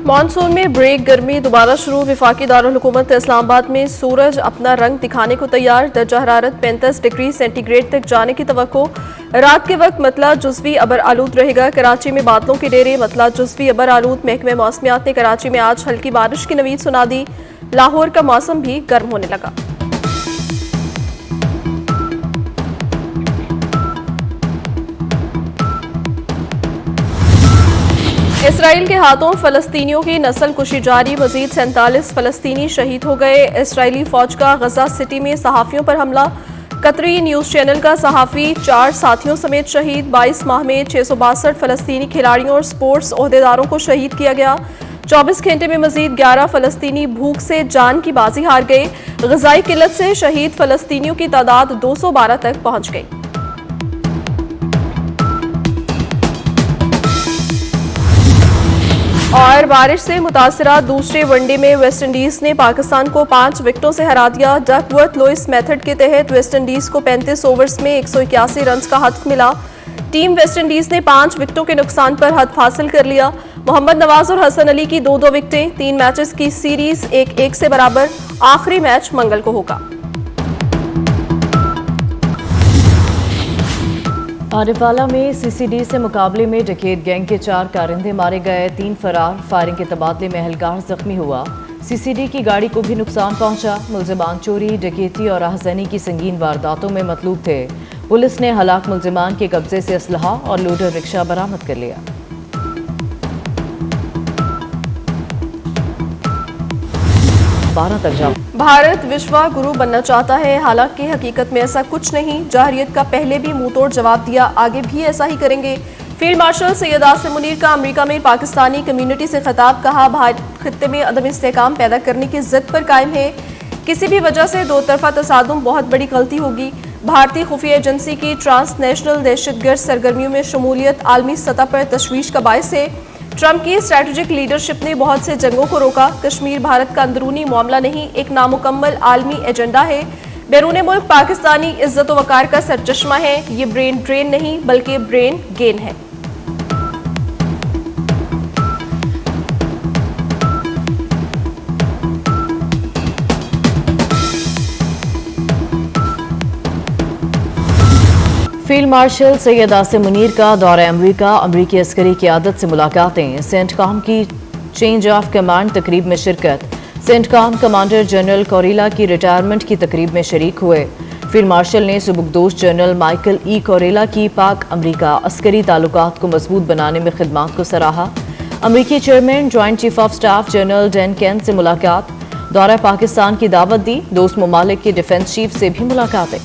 Monsoon में break, गर्मी दोबारा शुरू। विफाकी दारुल हुकूमत इस्लामाबाद में सूरज अपना रंग दिखाने को तैयार। दर्जा हरारत 35 डिग्री सेंटीग्रेड तक जाने की तवक्को। रात के वक्त मतला जुज़वी अबर आलूद रहेगा। कराची में बादलों के डेरे, मतला जुज़वी अबर आलूद। महकमे मौसमियात ने कराची में आज हल्की बारिश की नवीद सुना दी। लाहौर का मौसम भी गर्म होने लगा। इसराइल के हाथों फलस्तीनियों की नस्ल कुशी जारी। मजीद 47 फलस्तीनी शहीद हो गए। इसराइली फौज का गजा सिटी में सहाफ़ियों पर हमला। कतरी न्यूज़ चैनल का सहाफ़ी 4 साथियों समेत शहीद। 22 माह में 662 फलस्तीनी खिलाड़ियों और स्पोर्ट्स ओहदेदारों को शहीद किया गया। 24 घंटे में मजीद 11 फलस्तीनी भूख से जान की बाजी हार गए। ग़िज़ाई किल्लत से शहीद फलस्तीनियों की तादाद 212 तक पहुंच गई। और बारिश से मुतासरा दूसरे वनडे में वेस्टइंडीज ने पाकिस्तान को 5 विकेटों से हरा दिया। डकवर्थ लुइस मेथड के तहत वेस्टइंडीज को 35 ओवर्स में 181 रन का हदफ मिला। टीम वेस्टइंडीज ने 5 विकेटों के नुकसान पर हदफ हासिल कर लिया। मोहम्मद नवाज और हसन अली की 2-2 विकेटें। 3 मैचेस की सीरीज 1-1 से बराबर। आखिरी मैच मंगल को होगा। आरिफवाला में सीसीडी से मुकाबले में डकैत गैंग के 4 कारिंदे मारे गए, 3 फरार। फायरिंग के तबादले में एहलकार जख्मी हुआ। सीसीडी की गाड़ी को भी नुकसान पहुंचा। मुल्जिमान चोरी, डकैती और राहज़नी की संगीन वारदातों में मतलूब थे। पुलिस ने हलाक मुल्जिमान के कब्जे से असलहा और लोडर रिक्शा बरामद कर लिया। भारत विश्व गुरु बनना चाहता है, हालांकि हकीकत में ऐसा कुछ नहीं। जाहिरियत का पहले भी मुंह तोड़ जवाब दिया, आगे भी ऐसा ही करेंगे। फील्ड मार्शल सैयद आसिम मुनीर का अमेरिका में पाकिस्तानी कम्युनिटी से खिताब। कहा, भारत खित्ते में अदम इस्तेहकाम पैदा करने की जिद पर कायम है। किसी भी वजह से दो तरफा तसादुम बहुत बड़ी गलती होगी। भारतीय खुफिया एजेंसी की ट्रांसनेशनल दहशतगर्द सरगर्मियों में शमूलियत आलमी सतह पर तशवीश का बायस है। ट्रंप की स्ट्रैटेजिक लीडरशिप ने बहुत से जंगों को रोका। कश्मीर भारत का अंदरूनी मामला नहीं, एक नामुकम्मल आलमी एजेंडा है। बैरून मुल्क पाकिस्तानी इज्जत व वकार का सरचश्मा है। ये ब्रेन ड्रेन नहीं बल्कि ब्रेन गेन है। फील्ड मार्शल सैयद आसिम मुनीर का दौरा अमरीका। अमरीकी अस्करी क़यादत से मुलाकातें। सेंटकॉम की चेंज ऑफ कमांड तकरीब में शिरकत। सेंटकॉम कमांडर जनरल कोरेला की रिटायरमेंट की तकरीब में शरीक हुए। फील्ड मार्शल ने सुबुकदोश जनरल माइकल ई कोरेला की पाक अमरीका अस्करी ताल्लुकात को मजबूत बनाने में खिदमात को सराहा। अमरीकी chairman joint chief of staff general Dan Caine से मुलाकात। दौरा पाकिस्तान की दावत दी। दोस्त ममालिक के डिफेंस चीफ से भी मुलाकातें।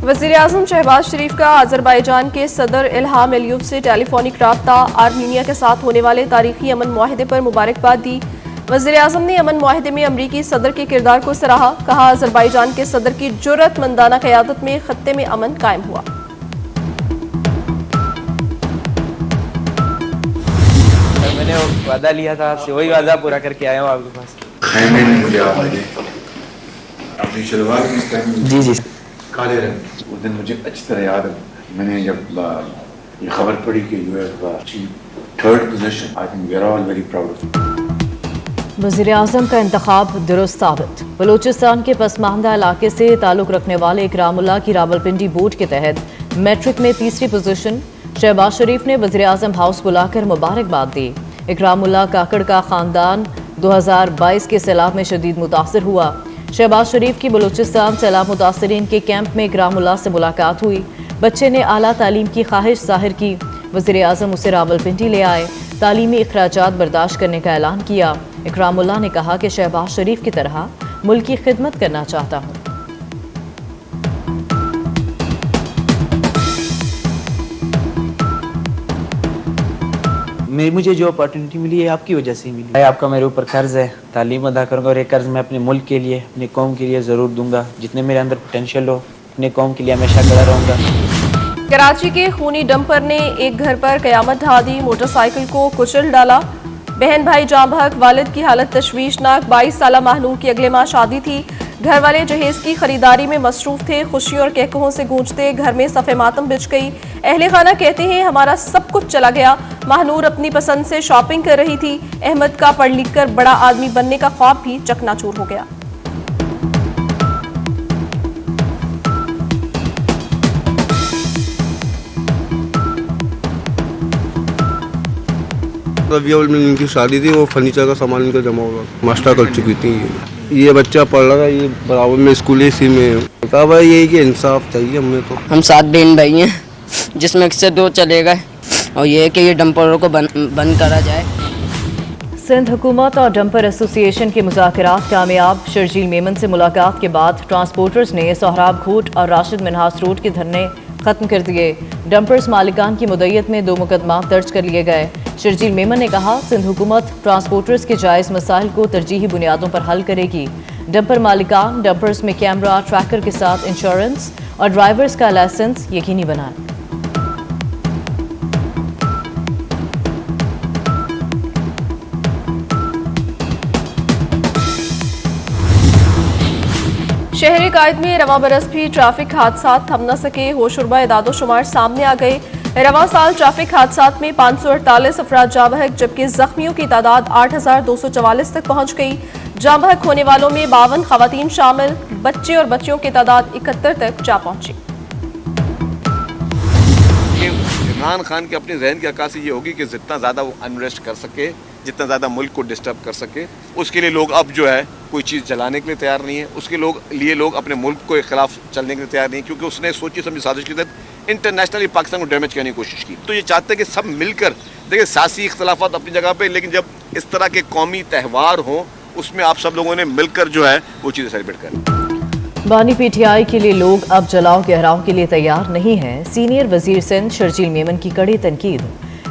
वज़ीर-ए-आज़म शहबाज शरीफ का अज़रबैजान के सदर इल्हाम अलियव से टेलीफोनिक राब्ता। आर्मीनिया के साथ होने वाले तारीखी अमन मुआहदे पर मुबारकबाद दी। वज़ीर-ए-आज़म ने अमन मुआहदे में अमरीकी सदर के किरदार को सराहा। कहा, अज़रबैजान के सदर की जुर्रतमंदाना क़यादत में खत्ते में अमन कायम हुआ। मैंने वादा लिया था आपसे, वही वादा पूरा करके आया हूँ आपके पास। खैमे में मुझे अपनी शलवार जी जी काले रंग, उस दिन मुझे अच्छी तरह याद है। मैंने जब ये खबर पढ़ी कि you have achieved 3rd position, I think we are all very proud. वज़ीर-ए-आज़म का इंतखाब दुरुस्त साबित। बलूचिस्तान के पसमानदा इलाके से ताल्लुक़ रखने वाले इकरामुल्लाह की रावलपिंडी बोर्ड के तहत मैट्रिक में 3री पोजीशन। शहबाज शरीफ ने वज़ीर-ए-आज़म हाउस बुलाकर मुबारकबाद दी। इकरामुल्लाह काकड़ का ख़ानदान 2022 के सैलाब में शदीद मुतासर हुआ। शहबाज शरीफ की बलूचिस्तान सैलाब मुतासरीन के कैंप में इकरामुल्लाह से मुलाकात हुई। बच्चे ने आला तालीम की ख्वाहिश जाहिर की। वज़ीर-ए-आज़म उसे रावलपिंडी ले आए। तालीमी अखराजात बर्दाश्त करने का ऐलान किया। इकरामुल्लाह ने कहा कि शहबाज शरीफ की तरह मुल्क की खिदमत करना चाहता हूँ। मुझे जो अपॉर्चुनिटी मिली है आपकी वजह से मिली है। आपका मेरे ऊपर कर्ज है, तालीम अदा करूँगा और ये कर्ज मैं अपने मुल्क के लिए, अपनी कौम के लिए ज़रूर दूंगा। जितने मेरे अंदर पोटेंशियल हो, अपने कौम के लिए हमेशा खड़ा रहूँगा। कराची के खूनी डंपर ने एक घर पर कयामत ढा दी। मोटरसाइकिल को कुचल डाला। बहन भाई जाँ बहक, वालिद की हालत तशवीशनाक। 22 साला महनूर की अगले माह शादी थी। घर वाले जहेज की खरीदारी में मसरूफ थे। खुशी और कहकहों से गूंजते घर में सफ़े मातम बिछ गई। अहले खाना कहते हैं हमारा सब कुछ चला गया। महानूर अपनी पसंद से शॉपिंग कर रही थी। अहमद का पढ़ लिख कर बड़ा आदमी बनने का ख्वाब भी चकनाचूर हो गया। रबिया में इनकी शादी थी, वो फर्नीचर का सामान इनका जमा हुआ, मास्टर कर चुकी थी। ये बच्चा पढ़ रहा था, ये बराबर में स्कूल इसी में। बता भाई यही कि इंसाफ चाहिए हमें तो। हम 7 बहन भाई हैं, जिसमें से 2 चले गए और ये है कि ये डंपरों को बंद करा जाए। सिंध हुकूमत और डंपर एसोसिएशन के मुज़ाकरात कामयाब। शर्जील मेमन से मुलाकात के बाद ट्रांसपोर्टर्स ने सोहराब घोट और राशिद मिनहास रोड के धरने खत्म कर दिए। डंपर्स मालिकान की मुद्दत में 2 मुकदमा दर्ज कर लिए गए। शर्जील मेमन ने कहा सिंध हुकूमत ट्रांसपोर्टर्स के जायज़ मसाइल को तरजीही बुनियादों पर हल करेगी। डंपर मालिकान डंपर्स में कैमरा ट्रैकर के साथ इंश्योरेंस और ड्राइवर्स का लाइसेंस यकीनी बनाएं। शहरी कायद में रवां बरस भी ट्रैफिक हादसा थम न सके। होशुरबा इदादोशुमार सामने आ गए। रवां साल ट्रैफिक हादसात में 548 अफराद जाँ बहक, जबकि जख्मियों की तादाद 8244 तक पहुंच गई। जाँ बहक होने वालों में 52 खवातीन शामिल। बच्चे और बच्चियों की तादाद 71 तक जा पहुंची। इमरान खान के अपने जहन की अक्कासी ये होगी कि जितना ज़्यादा वो अनरेस्ट कर सके, जितना ज़्यादा मुल्क को डिस्टर्ब कर सके, उसके लिए लोग अब जो है कोई चीज़ जलाने के लिए तैयार नहीं है। उसके लिए लोग अपने मुल्क के खिलाफ चलने के लिए तैयार नहीं है, क्योंकि उसने सोची समझी साजिश के तहत इंटरनेशनली पाकिस्तान को डैमेज करने की कोशिश की। तो ये चाहते हैं कि सब मिलकर, देखिए सियासी इख्तलाफात अपनी जगह पे, लेकिन जब इस तरह के कौमी त्यौहार हों उसमें आप सब लोगों ने मिलकर जो है वो चीज़ें सेलिब्रेट करें। बानी पीटीआई के लिए लोग अब जलाओ गहराव के लिए तैयार नहीं हैं। सीनियर वजीर सिंध शर्जील मेमन की कड़ी तनकीद।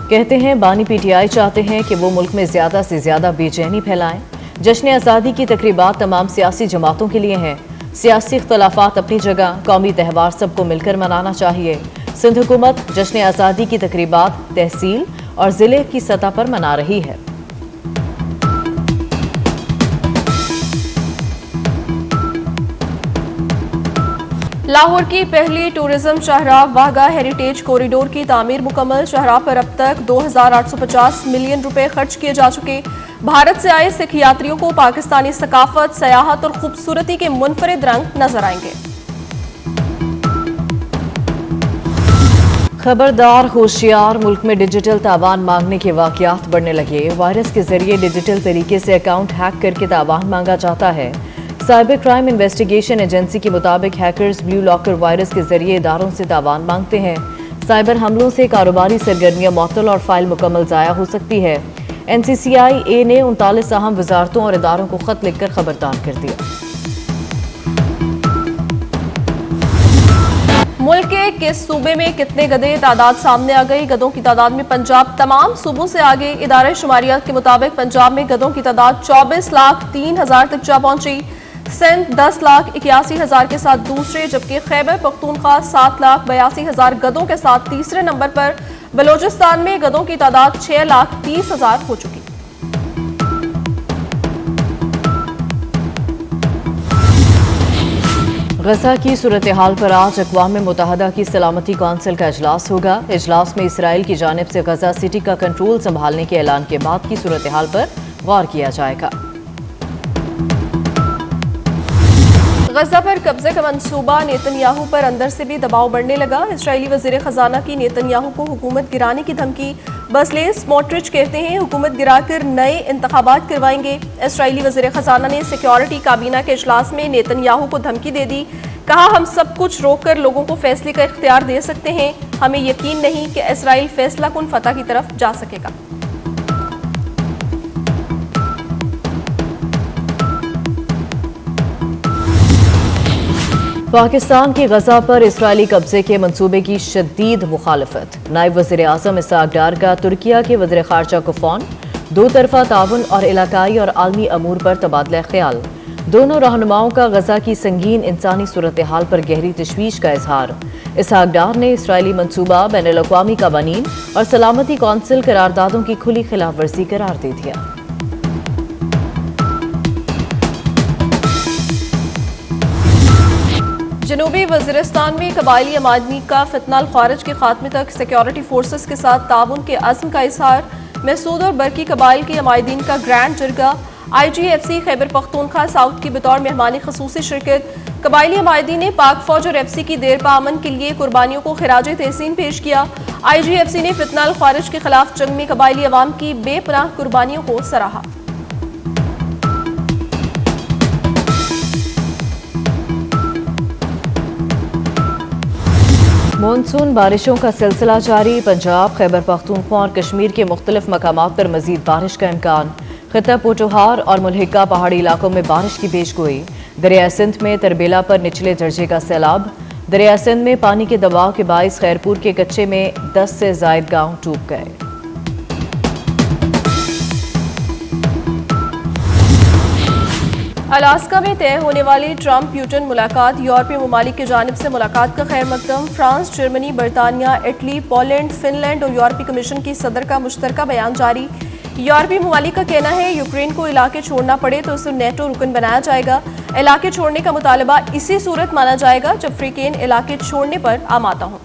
कहते हैं बानी पीटीआई चाहते हैं कि वो मुल्क में ज़्यादा से ज़्यादा बेचैनी फैलाएं। जश्न आज़ादी की तकरीबात तमाम सियासी जमातों के लिए हैं। सियासी इख्तलाफात अपनी जगह, कौमी त्यौहार सबको मिलकर मनाना चाहिए। सिंध हुकूमत जश्न आज़ादी की तकरीबात तहसील और ज़िले की सतह पर मना रही है। लाहौर की पहली टूरिज्म शाहराह वाघा हेरिटेज कॉरिडोर की तामीर मुकम्मल। शाहराह पर अब तक 2850 मिलियन रुपए खर्च किए जा चुके। भारत से आए सिख यात्रियों को पाकिस्तानी सकाफत, सयाहत और खूबसूरती के मुनफरिद रंग नजर आएंगे। खबरदार होशियार, मुल्क में डिजिटल तावान मांगने के वाकयात बढ़ने लगे। वायरस के जरिए डिजिटल तरीके से अकाउंट हैक करके तावान मांगा जाता है। साइबर क्राइम इन्वेस्टिगेशन एजेंसी के मुताबिक हैकर्स ब्लू लॉकर वायरस के जरिए इदारों से तावान मांगते हैं। साइबर हमलों से कारोबारी सरगर्मियां मुअत्तल और फाइल मुकम्मल ज़ाया हो सकती है। NCCIA ने 39 अहम वजारतों और इदारों को खत लिखकर खबरदार कर दिया। मुल्क के किस सूबे में कितने गधे, तादाद सामने आ गई। गधों की तादाद में पंजाब तमाम सूबों से आगे। इदारे शुमारियात के मुताबिक पंजाब में गधों की तादाद 24,03,000 तक जा पहुंची। सिंध 10,81,000 के साथ दूसरे, जबकि खैबर पख्तूनख्वा 7,82,000 गधों के साथ तीसरे नंबर पर। बलोचिस्तान में गधों की तादाद 6,30,000 हो चुकी। गजा की सूरत हाल पर आज अक़वाम मुत्तहदा की सलामती कौंसिल का इजलास होगा। इजलास में इसराइल की जानिब से गजा सिटी का कंट्रोल संभालने के ऐलान के बाद की सूरत हाल पर गौर किया जाएगा। गजा पर कब्जे का मंसूबा, नेतन्याहू पर अंदर से भी दबाव बढ़ने लगा। इजरायली वज़ीर ख़जाना की नेतन्याहू को हुकूमत गिराने की धमकी। बसलेल स्मोट्रिच कहते हैं हुकूमत गिराकर नए इंतखाबात करवाएंगे। इजरायली वज़ीर ख़जाना ने सिक्योरिटी काबीना के इजलास में नेतन्याहू को धमकी दे दी। कहा हम सब कुछ रोक कर लोगों को फैसले का इख्तियार दे सकते हैं। हमें यकीन नहीं कि इसराइल फैसला कुन फतह की तरफ जा सकेगा। पाकिस्तान की गजा पर इसराइली कब्जे के मंसूबे की शदीद मुखालफत। नायब वज़ीर आज़म इसहाक डार का तुर्किया के वज़ीर ख़ारजा को फ़ोन। 2 तरफ़ा ताउन और इलाकाई और आलमी अमूर पर तबादला ख्याल। दोनों रहनुमाओं का गजा की संगीन इंसानी सूरत हाल पर गहरी तशवीश का इजहार। इसहाक डार ने इसराइली मनसूबा बैनुल-अक़वामी क़वानीन और सलामती कौंसिल करारदादों की खुली खिलाफ वर्जी करार दे दिया। जनूबी वज़ीरिस्तान में कबायली अमादनी का फितनाल खारिज के खात्मे तक सिक्योरिटी फोर्सेस के साथ ताउन के अज़्म का इजहार। महसूद और बरकी कबाइल के अमायदीन का grand जरगा। IGFC Khyber Pakhtunkhwa south की बतौर मेहमानी खसूसी शिरकत। कबायली अमायदीन ने पाक फौज और FC की देर पामन के लिए कुर्बानियों को खिराज तहसीन पेश किया। IGFC ने फितनाल खारिज के खिलाफ जंग में कबायली अवाम की बेपनाह कुर्बानियों को सराहा। मानसून बारिशों का सिलसिला जारी। पंजाब, खैबर पख्तूनख्वा और कश्मीर के मुख्तलिफ मकामात पर मजीद बारिश का इम्कान। खिता पोटोहार और मुल्हिका पहाड़ी इलाकों में बारिश की पेशगोई। दरिया सिंध में तरबेला पर निचले दर्जे का सैलाब। दरिया सिंध में पानी के दबाव के बाइस खैरपुर के कच्चे में 10 से जायद गांव डूब गए। अलास्का में तय होने वाली ट्रंप प्यूटन मुलाकात। यूरोपीय ममालिक की जानिब से मुलाकात का खैर मकदम। फ्रांस, जर्मनी, बरतानिया, इटली, पोलैंड, फिनलैंड और यूरोपीय कमीशन की सदर का मुश्तरका बयान जारी। यूरोपीय ममालिक का कहना है यूक्रेन को इलाके छोड़ना पड़े तो उसे नेटो रुकन बनाया जाएगा। इलाके छोड़ने का मुतालबा इसी सूरत माना जाएगा जब अफ्रीकन इलाके छोड़ने पर आमादा हों।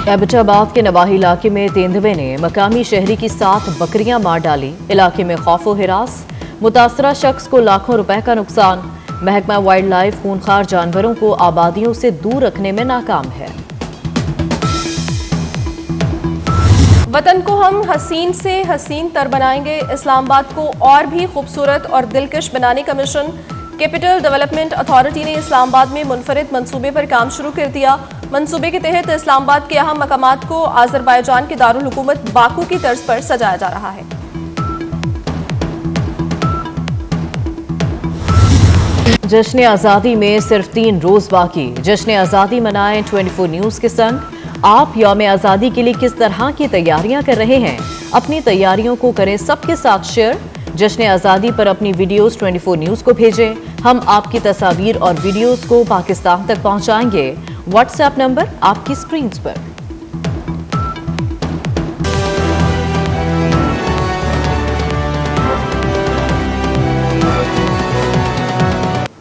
एबटाबाद के नवाही इलाके में तेंदुए ने मकामी शहरी की 7 बकरियां मार डाली। इलाके में खौफ व हिरास। मुतासरा शख्स को लाखों रुपए का नुकसान। महकमा वाइल्ड लाइफ खूनखार जानवरों को आबादियों से दूर रखने में नाकाम है। वतन को हम हसीन से हसीन तर बनाएंगे। इस्लामाबाद को और भी खूबसूरत और दिलकश बनाने का मिशन। कैपिटल डेवलपमेंट अथॉरिटी ने इस्लामाबाद में मुनफरिद मंसूबे पर काम शुरू कर दिया। मंसूबे के तहत इस्लामाबाद के अहम मकामात को आज़रबाईजान के दारुल हुकूमत बाकू की तर्ज पर सजाया जा रहा है। जश्न आज़ादी में सिर्फ 3 रोज बाकी। जश्न आज़ादी मनाएं 24 न्यूज़ के संग। आप यौम आज़ादी के लिए किस तरह की तैयारियां कर रहे हैं? अपनी तैयारियों को करें सबके साथ शेयर। जश्न आज़ादी पर अपनी वीडियोस 24 न्यूज़ को भेजें। हम आपकी तस्वीर और वीडियोस को पाकिस्तान तक पहुंचाएंगे। व्हाट्सएप नंबर आपकी स्क्रीन पर।